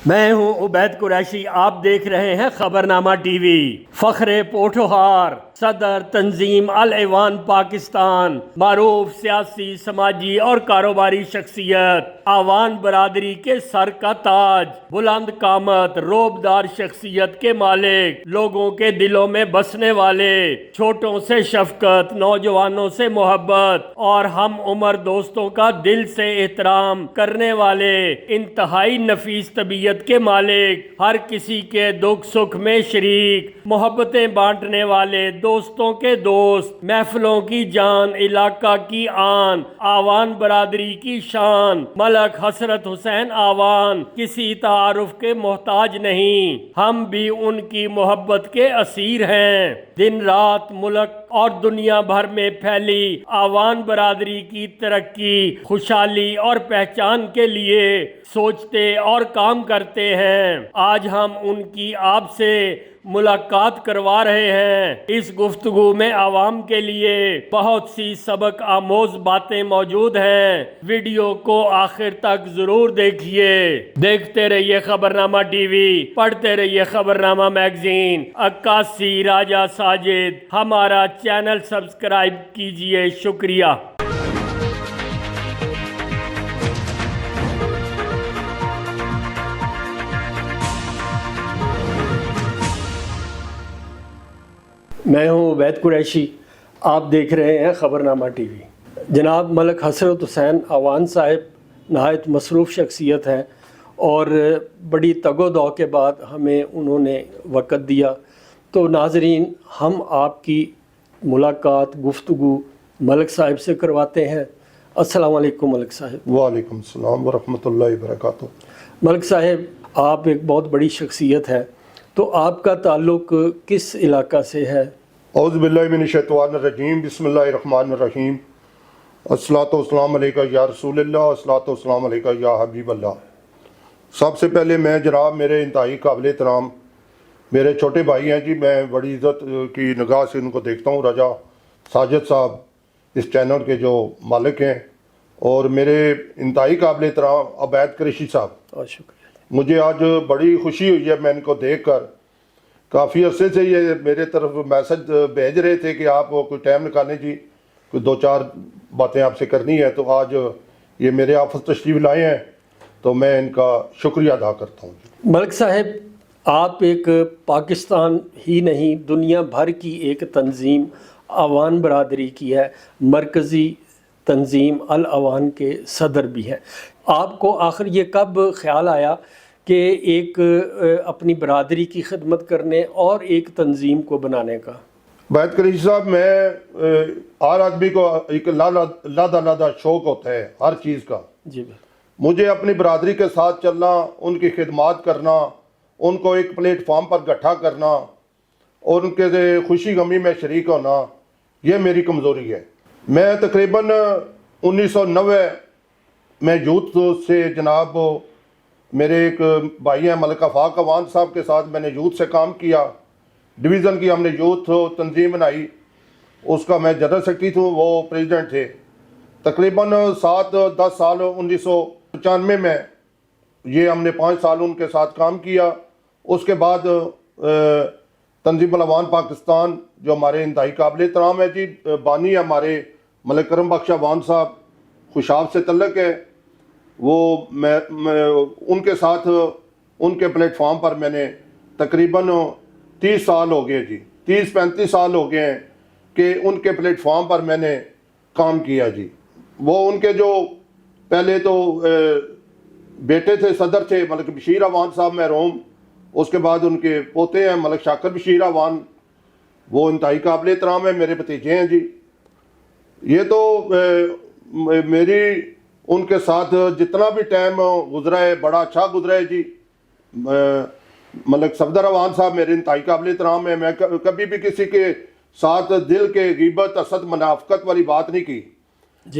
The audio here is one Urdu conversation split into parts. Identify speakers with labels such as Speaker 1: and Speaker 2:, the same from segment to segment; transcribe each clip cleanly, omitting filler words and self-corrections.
Speaker 1: میں ہوں عبید قریشی، آپ دیکھ رہے ہیں خبرنامہ ٹی وی۔ فخر پوٹھوہار صدر تنظیم الایوان پاکستان، معروف سیاسی، سماجی اور کاروباری شخصیت، آوان برادری کے سر کا تاج، بلند قامت، روبدار شخصیت کے مالک، لوگوں کے دلوں میں بسنے والے، چھوٹوں سے شفقت، نوجوانوں سے محبت اور ہم عمر دوستوں کا دل سے احترام کرنے والے، انتہائی نفیس طبیعت کے مالک، ہر کسی کے دکھ سکھ میں شریک، محبتیں بانٹنے والے، دوستوں کے دوست، محفلوں کی جان، علاقہ کی آن، آوان برادری کی شان، ملک حسرت حسین آوان کسی تعارف کے محتاج نہیں، ہم بھی ان کی محبت کے اسیر ہیں۔ دن رات ملک اور دنیا بھر میں پھیلی آوان برادری کی ترقی، خوشحالی اور پہچان کے لیے سوچتے اور کام کرتے ہیں۔ آج ہم ان کی آپ سے ملاقات کروا رہے ہیں۔ اس گفتگو میں عوام کے لیے بہت سی سبق آموز باتیں موجود ہیں۔ ویڈیو کو آخر تک ضرور دیکھیے۔ دیکھتے رہیے خبرنامہ ٹی وی، پڑھتے رہیے خبرنامہ میگزین۔ عکاسی راجہ ساجد، ہمارا چینل سبسکرائب کیجیے۔ شکریہ۔ میں ہوں عبید قریشی، آپ دیکھ رہے ہیں خبرنامہ ٹی وی۔ جناب ملک حسرت حسین آوان صاحب نہایت مصروف شخصیت ہیں اور بڑی تگ و دو کے بعد ہمیں انہوں نے وقت دیا، تو ناظرین ہم آپ کی ملاقات گفتگو ملک صاحب سے کرواتے ہیں۔ السلام علیکم ملک صاحب۔
Speaker 2: وعلیکم السلام ورحمۃ اللہ وبرکاتہ۔
Speaker 1: ملک صاحب، آپ ایک بہت بڑی شخصیت ہیں، تو آپ کا تعلق کس علاقہ سے ہے؟
Speaker 2: اعوذ باللہ من الشیطان الرجیم، بسم اللہ الرحمن الرحیم۔ الصلاۃ والسلام علیکہ یا رسول اللہ، الصلاۃ والسلام علیکہ یا حبیب اللہ۔ سب سے پہلے میں جناب میرے انتہائی قابل احترام میرے چھوٹے بھائی ہیں جی، میں بڑی عزت کی نگاہ سے ان کو دیکھتا ہوں، راجہ ساجد صاحب اس چینل کے جو مالک ہیں، اور میرے انتہائی قابل احترام عبید قریشی صاحب۔
Speaker 1: بہت شکریہ۔
Speaker 2: مجھے آج بڑی خوشی ہوئی ہے میں ان کو دیکھ کر۔ کافی عرصے سے یہ میرے طرف میسج بھیج رہے تھے کہ آپ کوئی ٹائم نکالیں جی، کوئی دو چار باتیں آپ سے کرنی ہے، تو آج یہ میرے آفس تشریف لائے ہیں، تو میں ان کا شکریہ ادا کرتا ہوں۔
Speaker 1: ملک صاحب، آپ ایک پاکستان ہی نہیں دنیا بھر کی ایک تنظیم آوان برادری کی ہے، مرکزی تنظیم الاوان کے صدر بھی ہیں۔ آپ کو آخر یہ کب خیال آیا کہ ایک اپنی برادری کی خدمت کرنے اور ایک تنظیم کو بنانے کا؟
Speaker 2: عبید قریشی صاحب، میں ہر آدمی کو ایک لادہ شوق ہوتا ہے ہر چیز کا۔
Speaker 1: جی،
Speaker 2: مجھے اپنی برادری کے ساتھ چلنا، ان کی خدمات کرنا، ان کو ایک پلیٹ فارم پر اکٹھا کرنا اور ان کے خوشی غمی میں شریک ہونا، یہ میری کمزوری ہے۔ میں تقریباً 1990 میں یوتھ سے جناب میرے ایک بھائی ہیں ملک آفاق آوان صاحب کے ساتھ میں نے یوتھ سے کام کیا، ڈویژن کی ہم نے یوتھ تنظیم بنائی، اس کا میں جنرل سیکرٹری تھا، وہ پریزیڈنٹ تھے۔ تقریباً 7-10 سال 1995 میں یہ ہم نے 5 سال ان کے ساتھ کام کیا۔ اس کے بعد تنظیم الاوان پاکستان جو ہمارے انتہائی قابل احترام ہے جی، بانی ہمارے ملک کرم بخش آوان صاحب، خوشاب سے تعلق ہے، وہ میں ان کے ساتھ ان کے پلیٹ فارم پر میں نے تقریباً 30 سال ہو گئے جی، 30-35 سال ہو گئے ہیں کہ ان کے پلیٹ فارم پر میں نے کام کیا جی۔ وہ ان کے جو پہلے تو بیٹے تھے، صدر تھے ملک بشیر آوان صاحب محروم، اس کے بعد ان کے پوتے ہیں ملک شاکر بشیر آوان، وہ انتہائی قابل احترام ہے، میرے بھتیجے ہیں جی۔ یہ تو میری ان کے ساتھ جتنا بھی ٹائم گزرا ہے بڑا اچھا گزرا ہے جی۔ ملک صفدر آوان صاحب میرے انتہائی قابل احترام ہے، میں کبھی بھی کسی کے ساتھ دل کے غیبت، حسد، منافقت والی بات نہیں کی،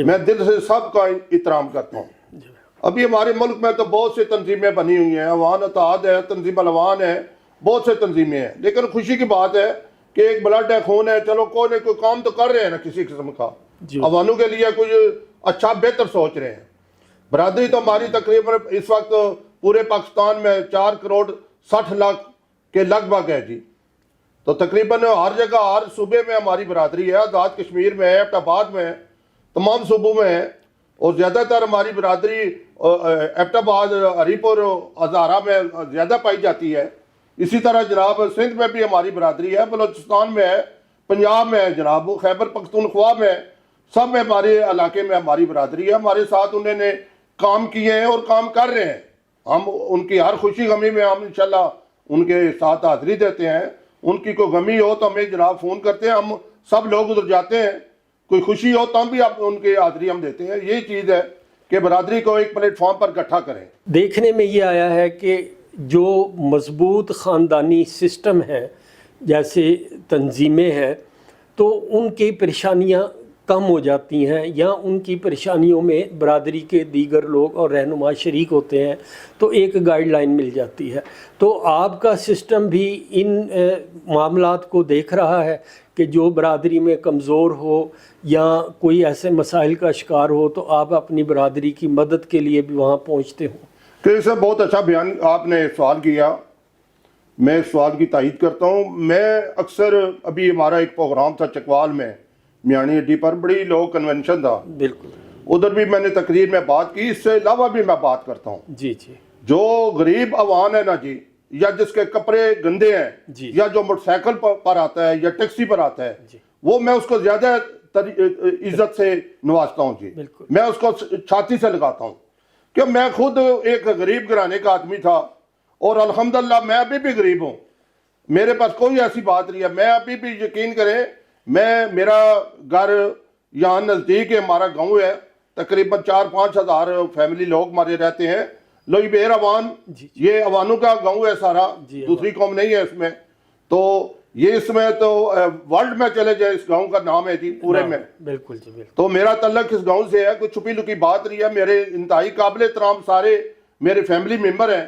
Speaker 2: میں دل سے سب کا احترام کرتا ہوں۔ ابھی ہمارے ملک میں تو بہت سی تنظیمیں بنی ہوئی ہیں، آوان اتحاد ہے، تنظیم الاوان ہے، بہت سے تنظیمیں ہیں، لیکن خوشی کی بات ہے کہ ایک بلڈ ہے، خون ہے، چلو کوئی نہ کوئی کام تو کر رہے ہیں نا کسی قسم کا، عوانوں کے لیے کچھ اچھا بہتر سوچ رہے ہیں۔ برادری تو ہماری تقریباً اس وقت پورے پاکستان میں 4,60,00,000 کے لگ بھگ ہے جی. تو تقریباً ہر جگہ ہر صوبے میں ہماری برادری ہے. آزاد کشمیر میں ہے, ایبٹ آباد میں ہے, تمام صوبوں میں ہے. اور زیادہ تر ہماری برادری ایبٹ آباد, ہری پور, ہزارہ میں زیادہ پائی جاتی ہے. اسی طرح جناب سندھ میں بھی ہماری برادری ہے, بلوچستان میں ہے, پنجاب میں ہے جناب, خیبر پختونخوا میں, سب میں ہمارے علاقے میں ہماری برادری ہے. ہمارے ساتھ انہوں نے کام کیے ہیں اور کام کر رہے ہیں. ہم ان کی ہر خوشی غمی میں ہم انشاءاللہ ان کے ساتھ حاضری دیتے ہیں. ان کی کوئی غمی ہو تو ہمیں جناب فون کرتے ہیں, ہم سب لوگ ادھر جاتے ہیں. کوئی خوشی ہو تو ہم بھی ان کی حاضری ہم دیتے ہیں. یہی چیز ہے کہ برادری کو ایک پلیٹ فارم پر اکٹھا کریں.
Speaker 1: دیکھنے میں یہ آیا ہے کہ جو مضبوط خاندانی سسٹم ہے, جیسے تنظیمیں ہیں, تو ان کی پریشانیاں کم ہو جاتی ہیں, یا ان کی پریشانیوں میں برادری کے دیگر لوگ اور رہنما شریک ہوتے ہیں تو ایک گائیڈ لائن مل جاتی ہے. تو آپ کا سسٹم بھی ان معاملات کو دیکھ رہا ہے کہ جو برادری میں کمزور ہو یا کوئی ایسے مسائل کا شکار ہو تو آپ اپنی برادری کی مدد کے لیے بھی وہاں پہنچتے ہوں؟
Speaker 2: تو اس سے بہت اچھا بیان آپ نے سوال کیا. میں اس سوال کی تائید کرتا ہوں. میں اکثر, ابھی ہمارا ایک پروگرام تھا چکوال میں, میانی اڈی پر, بڑی لوگ کنونشن تھا,
Speaker 1: بالکل,
Speaker 2: ادھر بھی میں نے تقریر میں بات کی. اس سے علاوہ بھی میں بات کرتا ہوں.
Speaker 1: جی جی.
Speaker 2: جو غریب عوام ہے نا جی, یا جس کے کپڑے گندے ہیں,
Speaker 1: جی.
Speaker 2: یا جو موٹر سائیکل پر آتا ہے یا ٹیکسی پر آتا ہے,
Speaker 1: جی.
Speaker 2: وہ میں اس کو زیادہ عزت سے نوازتا ہوں جی.
Speaker 1: بالکل.
Speaker 2: میں اس کو چھاتی سے لگاتا ہوں, کہ میں خود ایک غریب گھرانے کا آدمی تھا, اور الحمدللہ میں ابھی بھی غریب ہوں. میرے پاس کوئی ایسی بات نہیں ہے. میں ابھی بھی, یقین کریں, میرا گھر یہاں نزدیک ہے, ہمارا گاؤں ہے, تقریباً 4-5 ہزار فیملی لوگ ہمارے رہتے ہیں. لوئی بیر اوان, یہ اوانوں کا گاؤں ہے سارا, دوسری قوم نہیں ہے اس میں. تو یہ اس میں تو ورلڈ میں چلے جائے, اس گاؤں کا نام ہے جی پورے میں.
Speaker 1: بالکل جی, بالکل.
Speaker 2: تو میرا تعلق اس گاؤں سے ہے, کوئی چھپی لکی بات نہیں ہے. میرے انتہائی قابل احترام سارے میرے فیملی ممبر ہیں,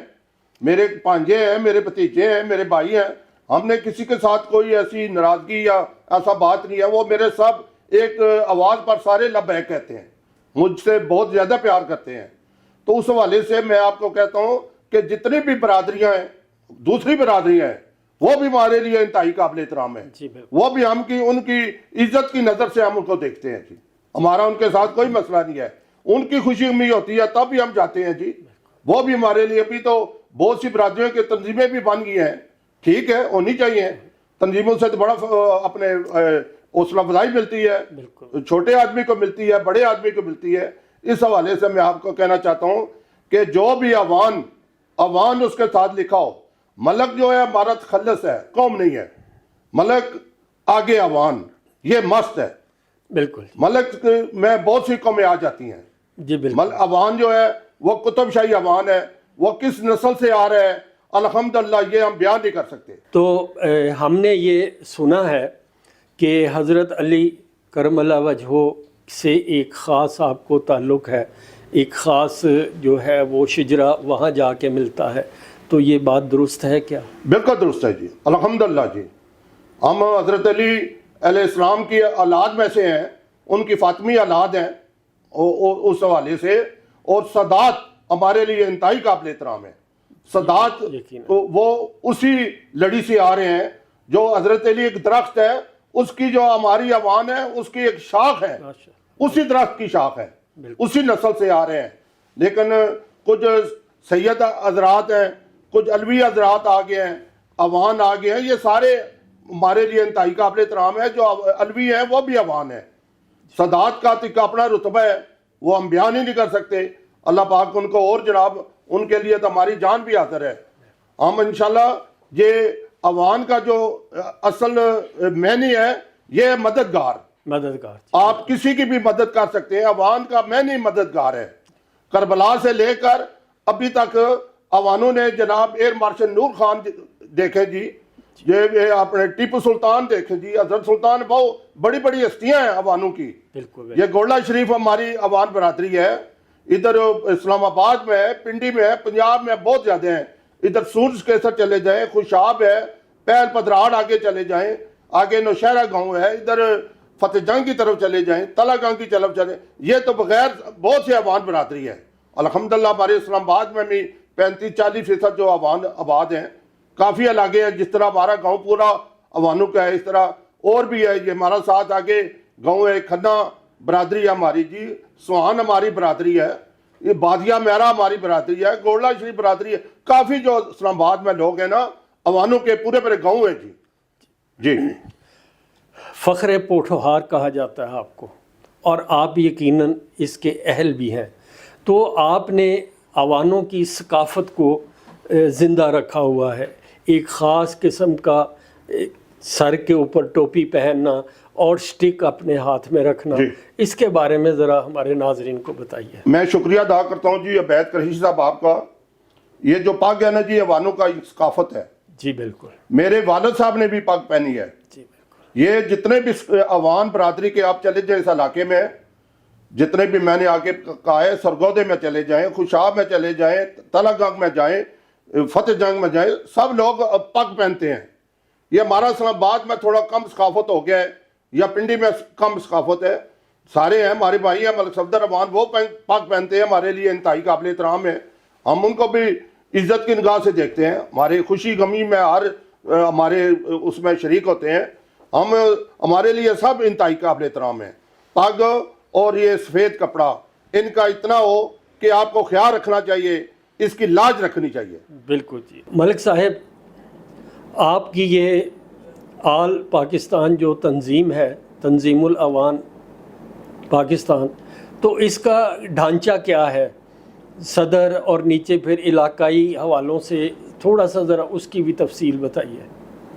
Speaker 2: میرے پانجے ہیں, میرے بھتیجے ہیں, میرے بھائی ہیں. ہم نے کسی کے ساتھ کوئی ایسی ناراضگی یا ایسا بات نہیں ہے. وہ میرے سب ایک آواز پر سارے لبیک کہتے ہیں, مجھ سے بہت زیادہ پیار کرتے ہیں. تو اس حوالے سے میں آپ کو کہتا ہوں کہ جتنی بھی برادریاں ہیں, دوسری برادریاں ہیں, وہ بھی ہمارے لیے انتہائی قابل احترام ہیں. وہ بھی ہم کی, ان کی عزت کی نظر سے ہم ان کو دیکھتے ہیں جی. ہمارا ان کے ساتھ کوئی مسئلہ نہیں ہے. ان کی خوشی غمی ہوتی ہے تب بھی ہم جاتے ہیں جی. وہ بھی ہمارے لیے, ابھی تو بہت سی برادریوں کی تنظیمیں بھی بن گئی ہیں, ٹھیک ہے, ہونی چاہیے. تنظیموں سے تو بڑا اپنے حوصلہ افزائی ملتی ہے, چھوٹے آدمی کو ملتی ہے, بڑے آدمی کو ملتی ہے. اس حوالے سے میں آپ کو کہنا چاہتا ہوں کہ جو بھی عوان اس کے ساتھ لکھا ہو, ملک جو ہے ہمارا تخلص ہے, قوم نہیں ہے. ملک آگے عوان, یہ مست ہے.
Speaker 1: بالکل.
Speaker 2: ملک میں بہت سی قومیں آ جاتی ہیں
Speaker 1: جی بالکل.
Speaker 2: عوان جو ہے وہ قطب شاہی عوان ہے. وہ کس نسل سے آ رہے ہیں الحمدللہ یہ ہم بیان نہیں کر سکتے.
Speaker 1: تو ہم نے یہ سنا ہے کہ حضرت علی کرم اللہ وجہہ سے ایک خاص آپ کو تعلق ہے, ایک خاص جو ہے وہ شجرہ وہاں جا کے ملتا ہے, تو یہ بات درست ہے کیا؟
Speaker 2: بالکل درست ہے جی, الحمدللہ جی. ہم حضرت علی علیہ السلام کی اولاد میں سے ہیں, ان کی فاطمی اولاد ہیں اس حوالے سے. اور سادات ہمارے لیے انتہائی قابل احترام ہے. سادات وہ اسی لڑی سے آ رہے ہیں. جو حضرت علی ایک درخت ہے, اس کی جو ہماری عوان ہے اس کی ایک شاخ ہے, اسی درخت کی شاخ ہے, اسی نسل سے آ رہے ہیں. لیکن کچھ سید حضرات ہیں, کچھ علوی حضرات آ گئے ہیں, عوان آ گئے ہیں. یہ سارے ہمارے لیے انتہائی قابل احترام ہے. جو علوی ہیں وہ بھی عوان ہیں. سادات کا اپنا رتبہ ہے, وہ ہم بیان ہی نہیں کر سکتے. اللہ پاک ان کو, اور جناب ان کے لیے تو ہماری جان بھی حاضر ہے. ہم انشاءاللہ یہ عوان کا جو اصل معنی ہے یہ مددگار. آپ کسی کی بھی مدد کر سکتے ہیں. عوان کا معنی مددگار ہے. کربلا سے لے کر ابھی تک عوانوں نے جناب ایئر مارشل نور خان دیکھے جی, یہ اپنے ٹیپو سلطان دیکھے جی, حضرت سلطان, بہت بڑی بڑی ہستیاں ہیں عوانوں کی. یہ گولڈا شریف ہماری عوان برادری ہے. ادھر اسلام آباد میں ہے, پنڈی میں ہے, پنجاب میں بہت زیادہ ہیں. ادھر سورج کیسر چلے جائیں, خوشاب ہے, پہل پدراڑ آگے چلے جائیں, آگے نوشہرہ گاؤں ہے, ادھر فتح جنگ کی طرف چلے جائیں, تلا گنگ کی طرف چلے. یہ تو بغیر بہت سے عوان برادری ہے. الحمدللہ ہمارے اسلام آباد میں بھی 35-40% جو عوام آباد ہیں، کافی علاقے ہیں، جس طرح ہمارا گاؤں پورا عوانوں کا ہے، اس طرح اور بھی ہے. یہ ہمارا ساتھ آگے گاؤں ہے، کھنا برادری ہے ہماری جی، سوہان ہماری برادری ہے، یہ بادیا میرا ہماری برادری ہے، گولڈا شریف برادری ہے. کافی جو اسلام آباد میں لوگ ہیں نا، عوانوں کے پورے پورے گاؤں ہیں جی. جی
Speaker 1: فخر پوٹھوہار کہا جاتا ہے آپ کو، اور آپ یقیناً اس کے اہل بھی ہیں. تو آپ نے عوانوں کی ثقافت کو زندہ رکھا ہوا ہے. ایک خاص قسم کا سر کے اوپر ٹوپی پہننا اور سٹک اپنے ہاتھ میں رکھنا،
Speaker 2: جی.
Speaker 1: اس کے بارے میں ذرا ہمارے ناظرین کو بتائیے.
Speaker 2: میں شکریہ ادا کرتا ہوں جی عبید قریشی صاحب آپ کا. یہ جو پگ ہے نا جی، عوانوں کا ایک ثقافت ہے.
Speaker 1: جی بالکل.
Speaker 2: میرے والد صاحب نے بھی پگ پہنی ہے.
Speaker 1: جی بالکل.
Speaker 2: یہ جتنے بھی عوان برادری کے آپ چلے جائیں اس علاقے میں، جتنے بھی میں نے آگے کہا ہے، سرگودے میں چلے جائیں، خوشاب میں چلے جائیں، تلہ گنگ میں جائیں، فتح جنگ میں جائیں، سب لوگ پگ پہنتے ہیں. یہ ہمارا اسلام آباد میں تھوڑا کم ثقافت ہو گیا ہے، یا پنڈی میں کم ثقافت ہے. سارے ہیں ہمارے بھائی ہیں، ملک صفدر عوان وہ پگ پہنتے ہیں، ہمارے لیے انتہائی قابل احترام ہے. ہم ان کو بھی عزت کی نگاہ سے دیکھتے ہیں. ہمارے خوشی غمی میں ہر ہمارے اس میں شریک ہوتے ہیں. ہمارے لیے سب انتہائی قابل احترام ہیں. پگ اور یہ سفید کپڑا، ان کا اتنا ہو کہ آپ کو خیال رکھنا چاہیے، اس کی لاج رکھنی چاہیے.
Speaker 1: بالکل جی. ملک صاحب، آپ کی یہ آل پاکستان جو تنظیم ہے، تنظیم العوان پاکستان، تو اس کا ڈھانچہ کیا ہے؟ صدر اور نیچے پھر علاقائی حوالوں سے تھوڑا سا ذرا اس کی بھی تفصیل بتائیے.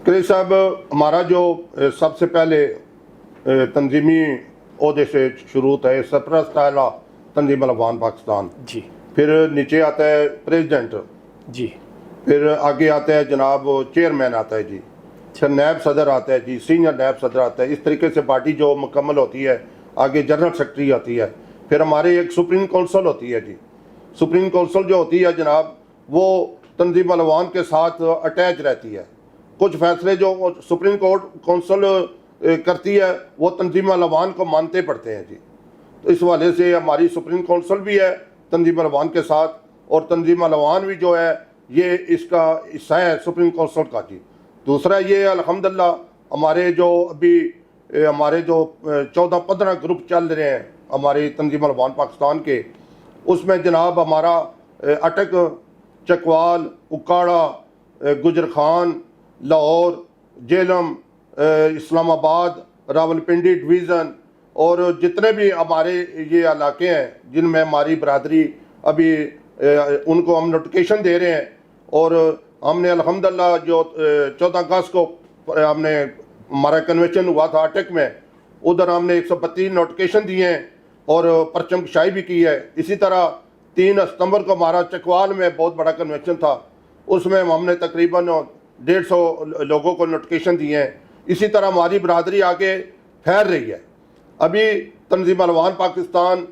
Speaker 2: قریشی صاحب، ہمارا جو سب سے پہلے تنظیمی عہدے سے شروع ہے سرپرست اعلیٰ تنظیم العوان پاکستان.
Speaker 1: جی.
Speaker 2: پھر نیچے آتا ہے پریزیڈنٹ.
Speaker 1: جی.
Speaker 2: پھر آگے آتا ہے جناب چیئرمین آتا ہے جی. پھر نیب صدر آتا ہے جی، سینئر نیب صدر آتا ہے. اس طریقے سے پارٹی جو مکمل ہوتی ہے، آگے جنرل سیکرٹری آتی ہے. پھر ہمارے ایک سپریم کونسل ہوتی ہے جی. سپریم کونسل جو ہوتی ہے جناب، وہ تنظیم العوان کے ساتھ اٹیچ رہتی ہے. کچھ فیصلے جو سپریم کونسل کرتی ہے وہ تنظیم العوان کو مانتے پڑتے ہیں جی. تو اس حوالے سے ہماری سپریم کونسل بھی ہے تنظیم العوان کے ساتھ، اور تنظیم العوان بھی جو ہے یہ اس کا حصہ ہے سپریم کونسل کا جی. دوسرا یہ الحمدللہ ہمارے جو ابھی ہمارے جو 14-15 گروپ چل رہے ہیں ہماری تنظیم العوان پاکستان کے، اس میں جناب ہمارا اٹک، چکوال، اکاڑا، گجر خان، لاہور، جہلم، اسلام آباد، راولپنڈی ڈویژن، اور جتنے بھی ہمارے یہ علاقے ہیں جن میں ہماری برادری ابھی ان کو ہم نوٹیفیکیشن دے رہے ہیں. اور ہم نے الحمدللہ جو 14 اگست کو ہم نے ہمارا کنونشن ہوا تھا اٹک میں، ادھر ہم نے 132 نوٹیفیکیشن دیے ہیں اور پرچم کشائی بھی کی ہے. اسی طرح 3 ستمبر کو ہمارا چکوال میں بہت بڑا کنونشن تھا، اس میں ہم نے تقریباً 150 لوگوں کو نوٹیفیکیشن دیے ہیں. اسی طرح ہماری برادری آگے پھیل رہی ہے. ابھی تنظیم العوان پاکستان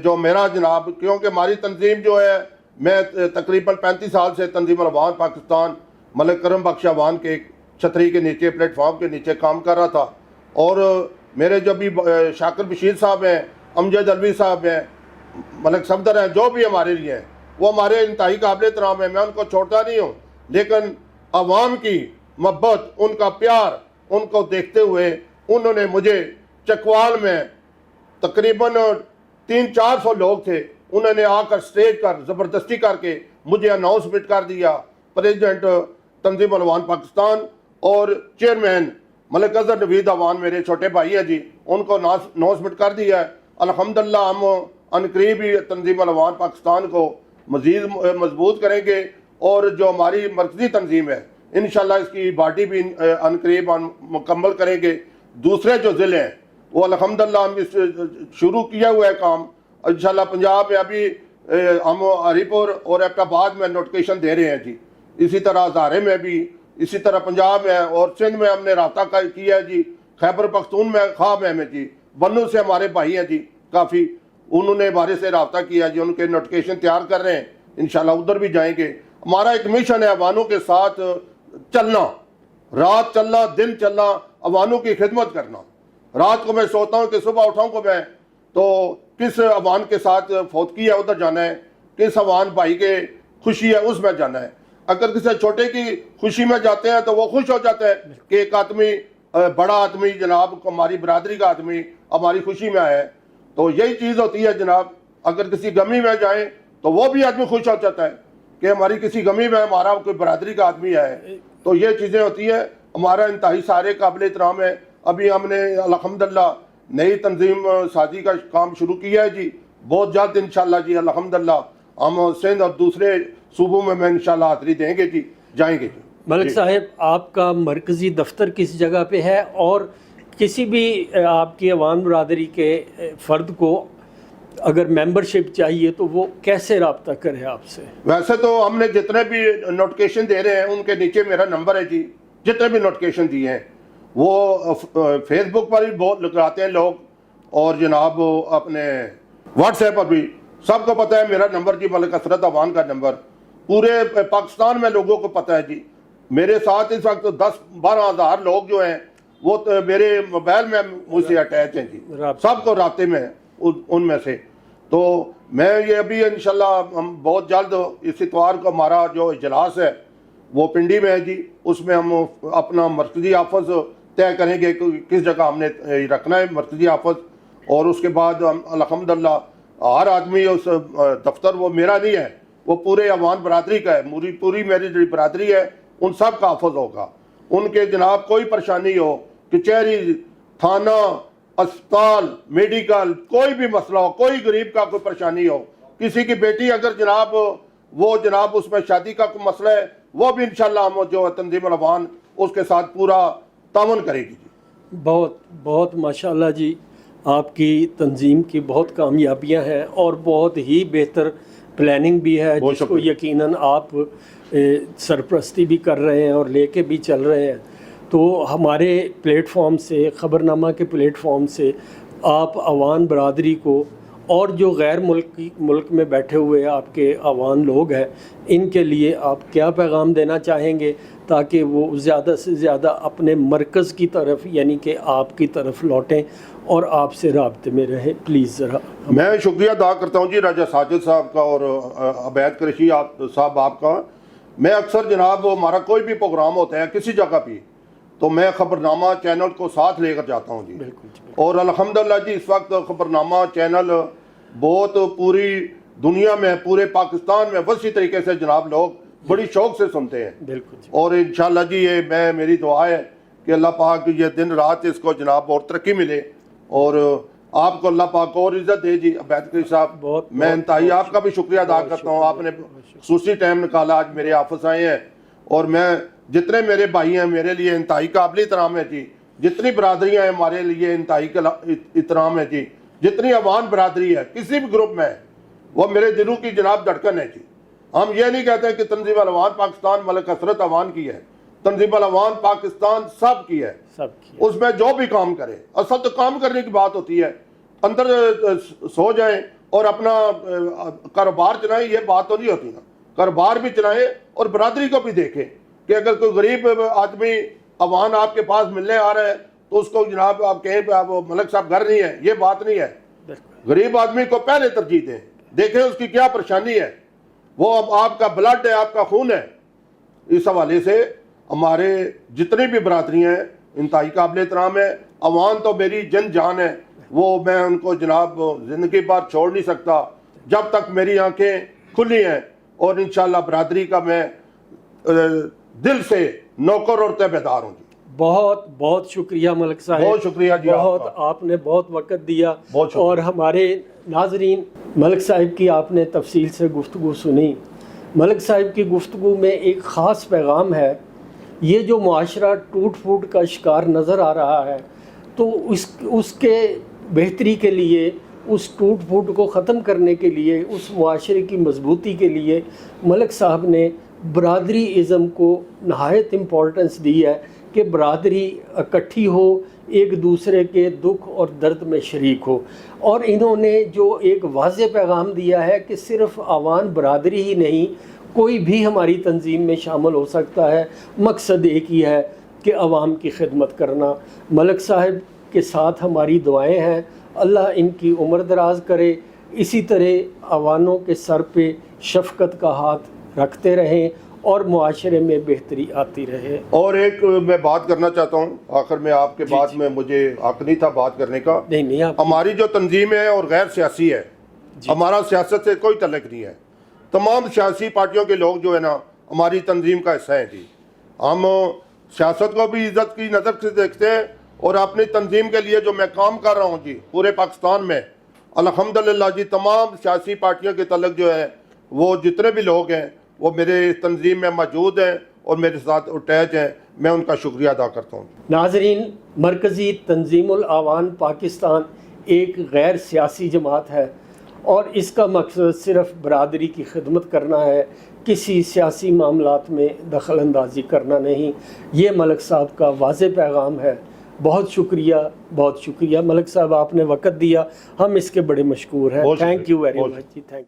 Speaker 2: جو میرا جناب، کیونکہ ہماری تنظیم جو ہے، میں تقریباً 35 سال سے تنظیم العوان پاکستان ملک کرم بخش عوان کے چھتری کے نیچے، پلیٹ فارم کے نیچے کام کر رہا تھا. اور میرے جو بھی شاکر بشیر صاحب ہیں، امجد علوی صاحب ہیں، ملک صفدر ہیں، جو بھی ہمارے لیے ہیں، وہ ہمارے انتہائی قابل احترام ہیں. میں ان کو چھوڑتا نہیں ہوں، لیکن عوام کی محبت، ان کا پیار، ان کو دیکھتے ہوئے انہوں نے مجھے چکوال میں تقریباً 300-400 لوگ تھے، انہوں نے آ کر سٹیج پر زبردستی کر کے مجھے اناؤنسمنٹ کر دیا. پریزیڈنٹ تنظیم العوان پاکستان اور چیئرمین ملک اظہر نوید عوان میرے چھوٹے بھائی ہیں جی، ان کو اناؤنسمنٹ کر دیا ہے. الحمدللہ ہم عنقریب ہی تنظیم العوان پاکستان کو مزید مضبوط کریں گے، اور جو ہماری مرکزی تنظیم ہے انشاءاللہ اس کی باڈی بھی عنقریب مکمل کریں گے. دوسرے جو ضلع ہیں وہ الحمدللہ ہم اس شروع کیا ہوا ہے کام. انشاءاللہ پنجاب میں ابھی ہم ہری پور اور ایبٹ آباد میں نوٹیفیکیشن دے رہے ہیں جی. اسی طرح ہزارے میں بھی، اسی طرح پنجاب میں اور سندھ میں ہم نے رابطہ کیا ہے جی. خیبر پختون میں، خواب میں جی، بنو سے ہمارے بھائی ہیں جی کافی، انہوں نے ہمارے سے رابطہ کیا جی، ان کے نوٹیفیکیشن تیار کر رہے ہیں، انشاءاللہ ادھر بھی جائیں گے. ہمارا ایک مشن ہے عوانوں کے ساتھ چلنا، رات چلنا، دن چلنا، عوانوں کی خدمت کرنا. رات کو میں سوتا ہوں کہ صبح اٹھاؤں کو میں تو کس عوان کے ساتھ فوت کی ہے ادھر جانا ہے، کس عوان بھائی کے خوشی ہے اس میں جانا ہے. اگر کسی چھوٹے کی خوشی میں جاتے ہیں تو وہ خوش ہو جاتا ہے کہ ایک آدمی بڑا آدمی جناب ہماری برادری کا آدمی ہماری خوشی میں آیا ہے. تو یہی چیز ہوتی ہے جناب. اگر کسی غمی میں جائیں تو وہ بھی آدمی خوش ہو جاتا ہے کہ ہماری کسی غمی میں ہمارا کوئی برادری کا آدمی ہے. تو یہ چیزیں ہوتی ہیں. ہمارا انتہائی سارے قابل احترام ہے. ابھی ہم نے الحمدللہ نئی تنظیم سازی کا کام شروع کیا ہے جی. بہت جلد انشاءاللہ جی الحمدللہ ہم سندھ اور دوسرے صوبوں میں انشاءاللہ حاضری دیں گے جی, جائیں گے جی.
Speaker 1: ملک صاحب آپ کا مرکزی دفتر کس جگہ پہ ہے اور کسی بھی آپ کی عوام برادری کے فرد کو اگر ممبرشپ چاہیے تو وہ کیسے رابطہ کرے آپ سے؟
Speaker 2: ویسے تو ہم نے جتنے بھی نوٹیفکیشن دے رہے ہیں ان کے نیچے میرا نمبر ہے جی. جتنے بھی نوٹیفکیشن دیے ہیں وہ فیس بک پر بھی بہت لگاتے ہیں لوگ اور جناب اپنے واٹس ایپ پر بھی. سب کو پتہ ہے میرا نمبر جی ملک حسرت عوان کا نمبر پورے پاکستان میں لوگوں کو پتہ ہے جی. میرے ساتھ اس وقت 10-12 ہزار لوگ جو ہیں وہ میرے موبائل میں مجھ سے اٹیچ ہیں جی. سب کو رابطے میں ان میں سے. تو میں یہ ابھی انشاءاللہ ہم بہت جلد اس اتوار کو ہمارا جو اجلاس ہے وہ پنڈی میں ہے جی. اس میں ہم اپنا مرکزی آفس طے کریں گے کہ کس جگہ ہم نے رکھنا ہے مرکزی آفس. اور اس کے بعد ہم الحمدللہ ہر آدمی اس دفتر وہ میرا نہیں ہے وہ پورے عوام برادری کا ہے. پوری میری جو برادری ہے ان سب کا آفس ہوگا. ان کے جناب کوئی پریشانی ہو کچہری تھانہ اسپتال میڈیکل کوئی بھی مسئلہ ہو کوئی غریب کا کوئی پریشانی ہو کسی کی بیٹی اگر جناب وہ جناب اس میں شادی کا کوئی مسئلہ ہے وہ بھی انشاءاللہ ہم جو تنظیم العوان اس کے ساتھ پورا تعاون کرے گی جی.
Speaker 1: بہت بہت ماشاءاللہ جی. آپ کی تنظیم کی بہت کامیابیاں ہیں اور بہت ہی بہتر پلاننگ بھی ہے جس کو یقیناً آپ سرپرستی بھی کر رہے ہیں اور لے کے بھی چل رہے ہیں. تو ہمارے پلیٹ فارم سے خبرنامہ کے پلیٹ فارم سے آپ عوام برادری کو اور جو غیر ملک میں بیٹھے ہوئے آپ کے عوام لوگ ہیں ان کے لیے آپ کیا پیغام دینا چاہیں گے تاکہ وہ زیادہ سے زیادہ اپنے مرکز کی طرف یعنی کہ آپ کی طرف لوٹیں اور آپ سے رابطے میں رہیں؟ پلیز ذرا.
Speaker 2: میں شکریہ ادا کرتا ہوں جی راجہ ساجد صاحب کا اور عبید قریشی صاحب آپ کا. میں اکثر جناب ہمارا کوئی بھی پروگرام ہوتا ہے کسی جگہ بھی تو میں خبرنامہ چینل کو ساتھ لے کر جاتا ہوں جی. اور الحمدللہ جی اس وقت خبرنامہ چینل بہت پوری دنیا میں پورے پاکستان میں وسیع طریقے سے جناب لوگ بڑی شوق سے سنتے ہیں. اور انشاءاللہ جی یہ میری دعا ہے کہ اللہ پاک یہ دن رات اس کو جناب اور ترقی ملے اور آپ کو اللہ پاک اور عزت دے جی. عبید قریشی صاحب میں انتہائی آپ کا بھی شکریہ ادا کرتا ہوں. آپ نے خصوصی ٹائم نکالا آج میرے آفس آئے ہیں اور میں جتنے میرے بھائی ہیں میرے لیے انتہائی قابل احترام ہے جی. جتنی برادریاں ہیں ہمارے لیے انتہائی احترام ہے جی. جتنی عوام برادری ہے کسی بھی گروپ میں ہے وہ میرے دلوں کی جناب دھڑکن ہے جی. ہم یہ نہیں کہتے کہ تنظیم العوان پاکستان ملک حسرت عوان کی ہے. تنظیم العوان پاکستان سب کی ہے. اس میں جو بھی کام کرے اصل تو کام کرنے کی بات ہوتی ہے. اندر سو جائیں اور اپنا کاروبار چلائیں یہ بات تو نہیں ہوتی نا. کاروبار بھی چلائیں اور برادری کو بھی دیکھیں کہ اگر کوئی غریب آدمی عوام آپ کے پاس ملنے آ رہا ہے تو اس کو جناب آپ کہیں پہ آپ ملک صاحب گھر نہیں ہے یہ بات نہیں ہے. غریب آدمی کو پہلے ترجیح دیں دیکھیں اس کی کیا پریشانی ہے. وہ آپ کا بلڈ ہے آپ کا خون ہے. اس حوالے سے ہمارے جتنی بھی برادریاں ہیں انتہائی قابل احترام ہے. عوام تو میری جن جان ہے وہ میں ان کو جناب زندگی بھر چھوڑ نہیں سکتا جب تک میری آنکھیں کھلی ہیں. اور انشاءاللہ برادری کا میں دل سے نوکر اور تابعدار ہوں جی.
Speaker 1: بہت بہت شکریہ ملک صاحب.
Speaker 2: بہت شکریہ جی.
Speaker 1: بہت آپ نے بہت وقت دیا اور ہمارے ناظرین ملک صاحب کی آپ نے تفصیل سے گفتگو سنی. ملک صاحب کی گفتگو میں ایک خاص پیغام ہے. یہ جو معاشرہ ٹوٹ پھوٹ کا شکار نظر آ رہا ہے تو اس کے بہتری کے لیے اس ٹوٹ پھوٹ کو ختم کرنے کے لیے اس معاشرے کی مضبوطی کے لیے ملک صاحب نے برادری ازم کو نہایت امپورٹنس دی ہے کہ برادری اکٹھی ہو ایک دوسرے کے دکھ اور درد میں شریک ہو. اور انہوں نے جو ایک واضح پیغام دیا ہے کہ صرف عوام برادری ہی نہیں کوئی بھی ہماری تنظیم میں شامل ہو سکتا ہے. مقصد ایک ہی ہے کہ عوام کی خدمت کرنا. ملک صاحب کے ساتھ ہماری دعائیں ہیں اللہ ان کی عمر دراز کرے. اسی طرح عوانوں کے سر پہ شفقت کا ہاتھ رکھتے رہیں اور معاشرے میں بہتری آتی رہے۔
Speaker 2: اور ایک میں بات کرنا چاہتا ہوں آخر میں، آپ کے بعد میں مجھے حق نہیں تھا بات کرنے کا۔
Speaker 1: نہیں آپ
Speaker 2: ہماری جو تنظیم ہے اور غیر سیاسی ہے، ہمارا سیاست سے کوئی تعلق نہیں ہے۔ تمام سیاسی پارٹیوں کے لوگ جو ہے نا ہماری تنظیم کا حصہ ہیں جی۔ ہم سیاست کو بھی عزت کی نظر سے دیکھتے ہیں، اور اپنی تنظیم کے لیے جو میں کام کر رہا ہوں جی پورے پاکستان میں الحمدللہ جی، تمام سیاسی پارٹیوں کے تعلق جو ہے وہ جتنے بھی لوگ ہیں وہ میرے تنظیم میں موجود ہیں اور میرے ساتھ اٹیچ ہیں، میں ان کا شکریہ ادا کرتا ہوں۔
Speaker 1: ناظرین، مرکزی تنظیم الاعوان پاکستان ایک غیر سیاسی جماعت ہے اور اس کا مقصد صرف برادری کی خدمت کرنا ہے، کسی سیاسی معاملات میں دخل اندازی کرنا نہیں۔ یہ ملک صاحب کا واضح پیغام ہے۔ بہت شکریہ ملک صاحب، آپ نے وقت دیا، ہم اس کے بڑے مشکور ہیں۔ تھینک یو ویری مچ جی، تھینک